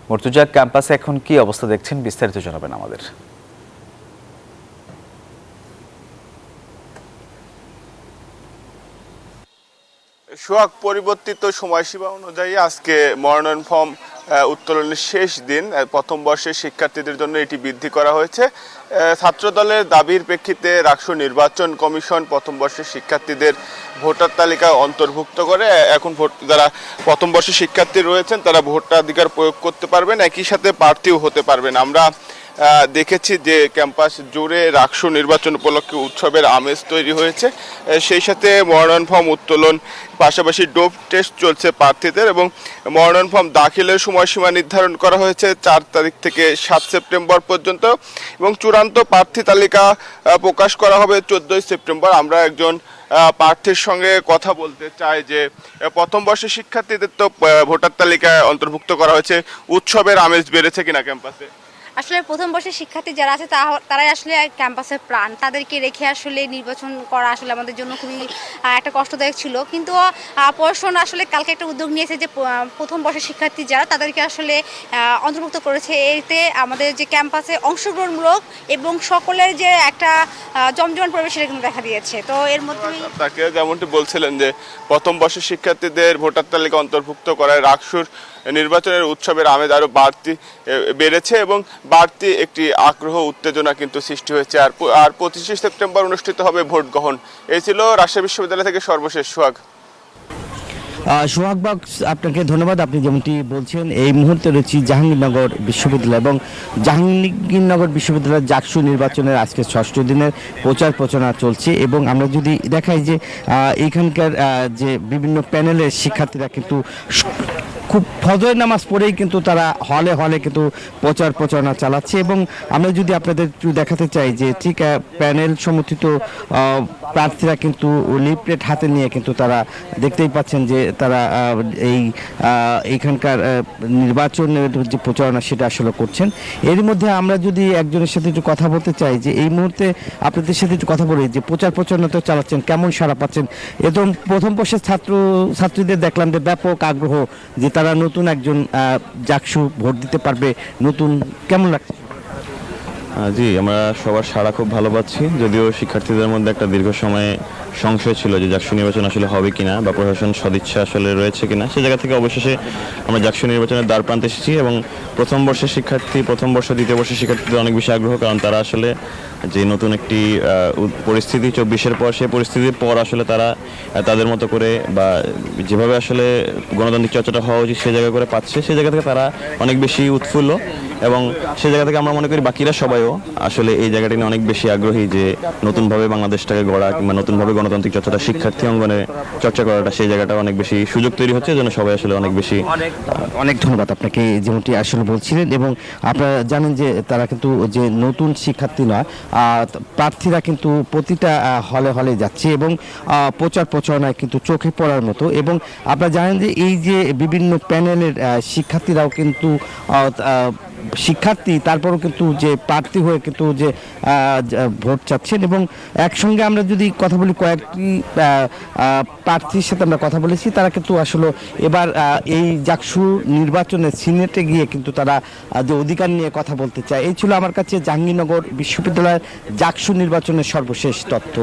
মুর্তজা, ক্যাম্পাসে এখন কি অবস্থা দেখছেন, বিস্তারিত জানাবেন আমাদের। সোহাগ, পরিবর্তিত সময়সীমা অনুযায়ী আজকে মনোনয়ন ফর্ম উত্তোলনের শেষ দিন। প্রথম বর্ষের শিক্ষার্থীদের জন্য এটি বৃদ্ধি করা হয়েছে। ছাত্রদলের দাবির প্রেক্ষিতে রাষ্ট্র নির্বাচন কমিশন প্রথম বর্ষের শিক্ষার্থীদের ভোটার তালিকায় অন্তর্ভুক্ত করে এখন যারা প্রথম বর্ষের শিক্ষার্থী রয়েছেন তারা ভোটাধিকার প্রয়োগ করতে পারবেন, একই সাথে প্রার্থীও হতে পারবেন। আমরা দেখেছি যে ক্যাম্পাস জুড়ে রাষ্ট্র নির্বাচন উপলক্ষে উৎসবের আমেজ তৈরি হয়েছে। সেই সাথে মনোনয়ন ফর্ম উত্তোলন, পাশাপাশি ডোপ টেস্ট চলছে প্রার্থীদের, এবং মনোনয়ন ফর্ম দাখিলের সময়সীমা নির্ধারণ করা হয়েছে 4 তারিখ থেকে 7 সেপ্টেম্বর পর্যন্ত, এবং চূড়ান্ত প্রার্থী তালিকা প্রকাশ করা হবে 14 সেপ্টেম্বর। আমরা একজন প্রার্থীর সঙ্গে কথা বলতে চাই যে প্রথম বর্ষের শিক্ষার্থীদের তো ভোটার তালিকায় অন্তর্ভুক্ত করা হয়েছে, উৎসবের আমেজ বেড়েছে কিনা ক্যাম্পাসে? আসলে প্রথম বর্ষের শিক্ষার্থী যারা আছে তারাই আসলে ক্যাম্পাসের প্রাণ। তাদেরকে রেখে আসলে নির্বাচন করা আসলে আমাদের জন্য খুবই একটা কষ্টদায়ক ছিল। কিন্তু প্রশাসন আসলে কালকে একটা উদ্যোগ নিয়েছে যে প্রথম বর্ষের শিক্ষার্থী যারা তাদেরকে আসলে অন্তর্ভুক্ত করেছে। এতে আমাদের যে ক্যাম্পাসে অংশগ্রহণমূলক এবং সকলের যে একটা জমজমাট পরিবেশ সেটা কিন্তু দেখা দিয়েছে। তো এর মধ্যে আপনাকে যেমনটি বলছিলেন যে প্রথম বর্ষের শিক্ষার্থীদের ভোটার তালিকা অন্তর্ভুক্ত করায় রাকসুর নির্বাচনের উৎসবের আমেজ আরও বেড়েছে এবং বাড়তি একটি আগ্রহ উত্তেজনা কিন্তু সৃষ্টি হয়েছে। আর 25 সেপ্টেম্বর অনুষ্ঠিত হবে ভোট গ্রহণ। এই ছিল রাজশাহী বিশ্ববিদ্যালয় থেকে সর্বশেষ। সোহাগবাগ, আপনাকে ধন্যবাদ। আপনি যেমনটি বলছেন, এই মুহূর্তে রয়েছি জাহাঙ্গীরনগর বিশ্ববিদ্যালয়, এবং জাহাঙ্গীরনগর বিশ্ববিদ্যালয়ের জাকসু নির্বাচনের আজকে 6ষ্ঠ দিনের প্রচার প্রচারণা চলছে। এবং আমরা যদি দেখাই যে এইখানকার যে বিভিন্ন প্যানেলের শিক্ষার্থীরা কিন্তু খুব ফজর নামাজ পড়েই কিন্তু তারা হলে হলে কিন্তু প্রচার প্রচারণা চালাচ্ছে। এবং আমরা যদি আপনাদের একটু দেখাতে চাই যে ঠিক প্যানেল সমর্থিত প্রার্থীরা কিন্তু লিফলেট হাতে নিয়ে কিন্তু তারা দেখতেই পাচ্ছেন যে তারা এইখানকার নির্বাচনের যে প্রচারণা সেটা আসলে করছেন। এর মধ্যে আমরা যদি একজনের সাথে একটু কথা বলতে চাই যে এই মুহূর্তে আপনাদের সাথে একটু কথা বলি যে প্রচার প্রচারণা তো চালাচ্ছেন, কেমন সাড়া পাচ্ছেন? এবং প্রথম বর্ষের ছাত্রীদের দেখলাম যে ব্যাপক আগ্রহ যে তারা নতুন একজন জাকসু ভোট দিতে পারবে, নতুন, কেমন লাগছে? জি, আমরা সবার সাড়া খুব ভালো পাচ্ছি। যদিও শিক্ষার্থীদের মধ্যে একটা দীর্ঘ সময়ে সংশয় ছিল যে জাকসু নির্বাচন আসলে হবে কিনা বা প্রশাসন সদিচ্ছা আসলে রয়েছে কিনা, সে জায়গা থেকে অবশেষে আমরা জাকসু নির্বাচনের দ্বার প্রান্তে এসেছি। এবং প্রথম বর্ষের শিক্ষার্থী, প্রথম বর্ষ দ্বিতীয় বর্ষের শিক্ষার্থীদের অনেক বেশি আগ্রহ, কারণ তারা আসলে যে নতুন একটি পরিস্থিতি 24-এর পর, সেই পরিস্থিতির পর আসলে তারা তাদের মতো করে বা যেভাবে আসলে গণতান্ত্রিক চর্চাটা হওয়া উচিত সে জায়গা করে পাচ্ছে। সেই জায়গা থেকে তারা অনেক বেশি উৎফুল্ল, এবং সেই জায়গা থেকে আমরা মনে করি বাকিরা সবাইও আসলে এই জায়গাটি নিয়ে অনেক বেশি আগ্রহী যে নতুনভাবে বাংলাদেশটাকে গড়া কিংবা নতুনভাবে গণতান্ত্রিক চর্চাটা শিক্ষার্থী অঙ্গনে চর্চা করাটা, সেই জায়গাটা অনেক বেশি সুযোগ তৈরি হচ্ছে, যেন সবাই আসলে অনেক বেশি। অনেক ধন্যবাদ আপনাকে, যেমনটি আসলে বলছিলেন। এবং আপনারা জানেন যে তারা কিন্তু যে নতুন শিক্ষার্থী নয়, প্রার্থীরা কিন্তু প্রতিটা হলে হলে যাচ্ছে এবং প্রচার প্রচারণায় কিন্তু চোখে পড়ার মতো। এবং আপনারা জানেন যে এই যে বিভিন্ন প্যানেলের শিক্ষার্থীরাও কিন্তু শিক্ষার্থী, তারপরও কিন্তু যে প্রার্থী হয়ে কিন্তু যে ভোট চাচ্ছেন। এবং একসঙ্গে আমরা যদি কথা বলি, কয়েকটি প্রার্থীর সাথে আমরা কথা বলেছি, তারা কিন্তু আসলে এবার এই জাকসু নির্বাচনের সিনেটে গিয়ে কিন্তু তারা যে অধিকার নিয়ে কথা বলতে চায়। এই ছিল আমার কাছে জাহাঙ্গীরনগর বিশ্ববিদ্যালয়ের জাকসু নির্বাচনের সর্বশেষ তথ্য।